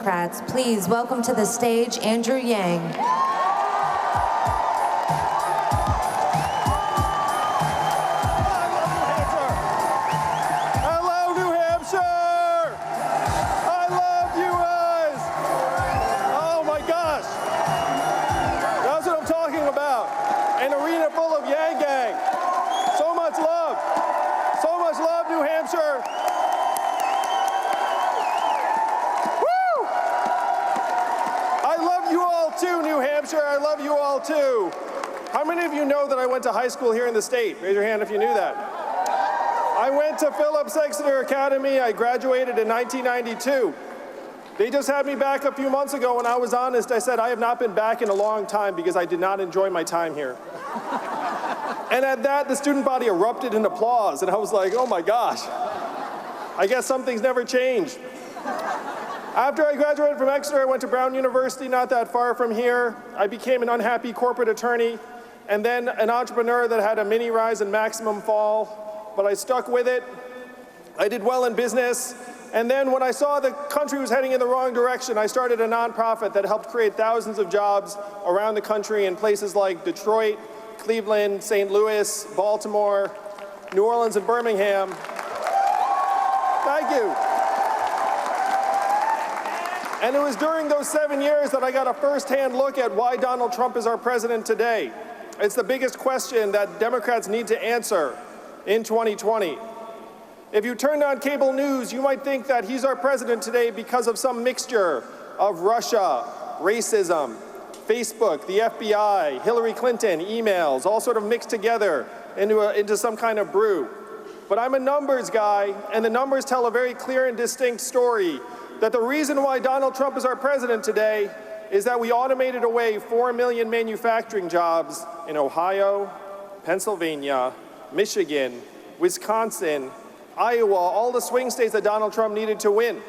Democrats, please welcome to the stage Andrew Yang. Hello, New Hampshire! I love you guys! Oh my gosh! That's what I'm talking about. An arena full of Yang Gang. So much love. So much love, New Hampshire. Woo! I love you all too, New Hampshire. I love you all too. How many of you know that I went to high school here in the state? Raise your hand if you knew that. I went to Phillips Exeter Academy. I graduated in 1992. They just had me back a few months ago. When I was honest, I said I have not been back in a long time because I did not enjoy my time here. And at that, the student body erupted in applause, and I was like, oh my gosh, I guess something's never changed. After I graduated from Exeter, I went to Brown University, not that far from here. I became an unhappy corporate attorney, and then an entrepreneur that had a mini rise and maximum fall, but I stuck with it. I did well in business, and then when I saw the country was heading in the wrong direction, I started a nonprofit that helped create thousands of jobs around the country in places like Detroit, Cleveland, St. Louis, Baltimore, New Orleans, and Birmingham. Thank you. And it was during those 7 years that I got a first-hand look at why Donald Trump is our president today. It's the biggest question that Democrats need to answer in 2020. If you turned on cable news, you might think that he's our president today because of some mixture of Russia, racism, Facebook, the FBI, Hillary Clinton, emails, all sort of mixed together into some kind of brew. But I'm a numbers guy, and the numbers tell a very clear and distinct story that the reason why Donald Trump is our president today is that we automated away 4 million manufacturing jobs in Ohio, Pennsylvania, Michigan, Wisconsin, Iowa, all the swing states that Donald Trump needed to win.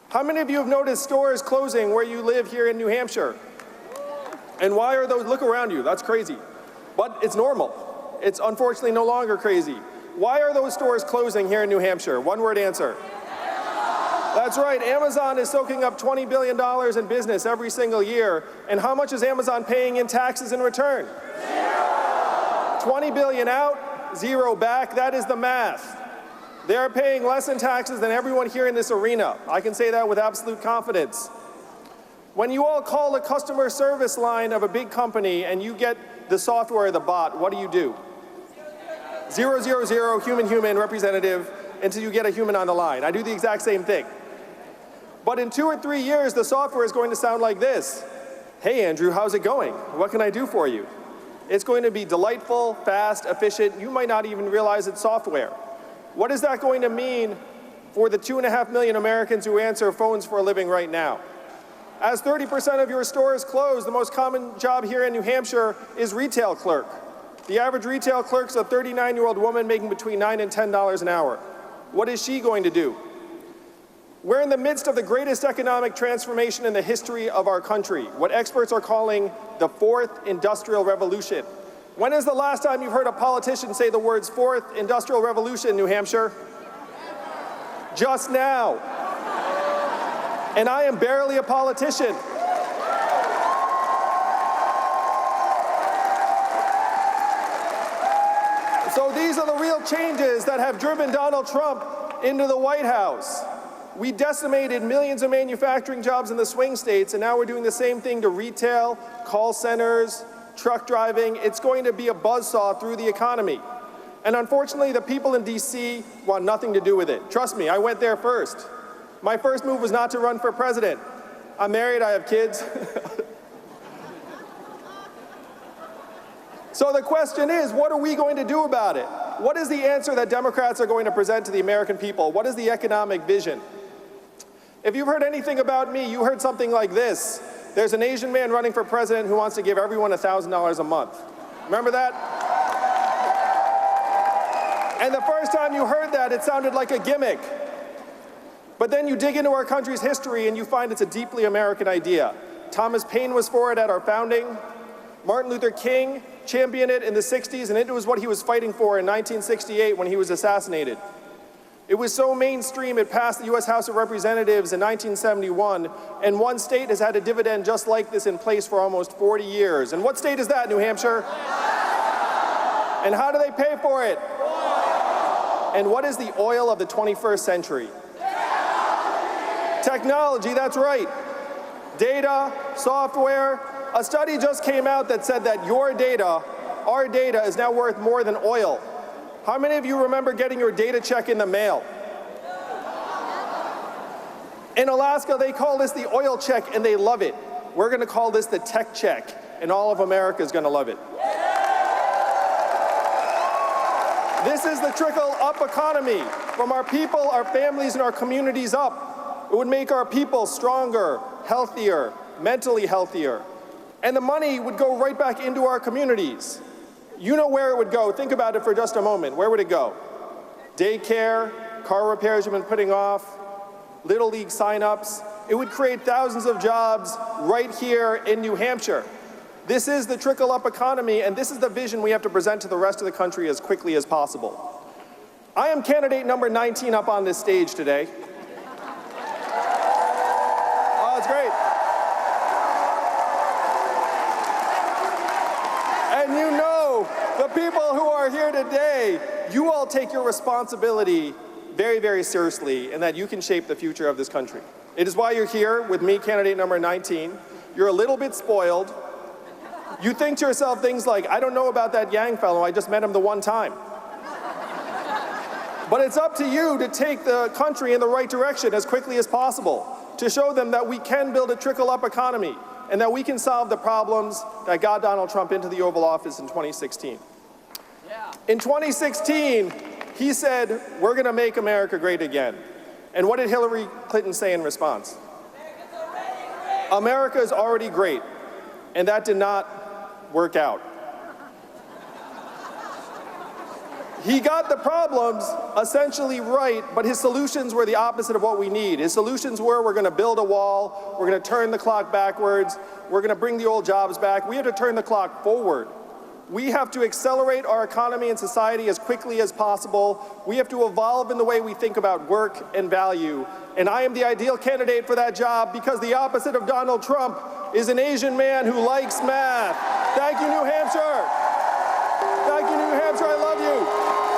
How many of you have noticed stores closing where you live here in New Hampshire? And why are those? Look around you, that's crazy. But it's normal. It's unfortunately no longer crazy. Why are those stores closing here in New Hampshire? One-word answer. That's right, Amazon is soaking up $20 billion in business every single year. And how much is Amazon paying in taxes in return? Zero. 20 billion out, zero back, that is the math. They are paying less in taxes than everyone here in this arena. I can say that with absolute confidence. When you all call a customer service line of a big company and you get the software, the bot, what do? 000, human, representative, until you get a human on the line. I do the exact same thing. But in 2 or 3 years, the software is going to sound like this. Hey, Andrew, how's it going? What can I do for you? It's going to be delightful, fast, efficient. You might not even realize it's software. What is that going to mean for the 2.5 million Americans who answer phones for a living right now? As 30% of your stores close, the most common job here in New Hampshire is retail clerk. The average retail clerk is a 39-year-old woman making between $9 and $10 an hour. What is she going to do? We're in the midst of the greatest economic transformation in the history of our country, what experts are calling the fourth industrial revolution. When is the last time you've heard a politician say the words fourth industrial revolution, New Hampshire? Just now. And I am barely a politician. So these are the real changes that have driven Donald Trump into the White House. We decimated millions of manufacturing jobs in the swing states, and now we're doing the same thing to retail, call centers, truck driving. It's going to be a buzzsaw through the economy. And unfortunately, the people in DC want nothing to do with it. Trust me, I went there first. My first move was not to run for president. I'm married, I have kids. So the question is, what are we going to do about it? What is the answer that Democrats are going to present to the American people? What is the economic vision? If you've heard anything about me, you heard something like this. There's an Asian man running for president who wants to give everyone $1,000 a month. Remember that? And the first time you heard that, it sounded like a gimmick. But then you dig into our country's history and you find it's a deeply American idea. Thomas Paine was for it at our founding. Martin Luther King championed it in the 60s, and it was what he was fighting for in 1968 when he was assassinated. It was so mainstream it passed the US House of Representatives in 1971, and one state has had a dividend just like this in place for almost 40 years. And what state is that, New Hampshire? And how do they pay for it? And what is the oil of the 21st century? Technology, that's right. Data, software. A study just came out that said that your data, our data, is now worth more than oil. How many of you remember getting your data check in the mail? In Alaska, they call this the oil check, and they love it. We're going to call this the tech check, and all of America is going to love it. This is the trickle-up economy. From our people, our families, and our communities up. It would make our people stronger, healthier, mentally healthier. And the money would go right back into our communities. You know where it would go. Think about it for just a moment. Where would it go? Daycare, car repairs you've been putting off, Little League signups. It would create thousands of jobs right here in New Hampshire. This is the trickle-up economy, and this is the vision we have to present to the rest of the country as quickly as possible. I am candidate number 19 up on this stage today. Oh, that's great. And you know, the people who are here today, you all take your responsibility very, very seriously, and that you can shape the future of this country. It is why you're here with me, candidate number 19. You're a little bit spoiled. You think to yourself things like, I don't know about that Yang fellow, I just met him the one time. But it's up to you to take the country in the right direction as quickly as possible, to show them that we can build a trickle-up economy, and that we can solve the problems that got Donald Trump into the Oval Office in 2016. In 2016, he said, we're going to make America great again. And what did Hillary Clinton say in response? America is already great. And that did not work out. He got the problems essentially right, but his solutions were the opposite of what we need. His solutions were, we're going to build a wall, we're going to turn the clock backwards, we're going to bring the old jobs back. We have to turn the clock forward. We have to accelerate our economy and society as quickly as possible. We have to evolve in the way we think about work and value. And I am the ideal candidate for that job because the opposite of Donald Trump is an Asian man who likes math. Thank you, New Hampshire. Thank you, New Hampshire. I love you.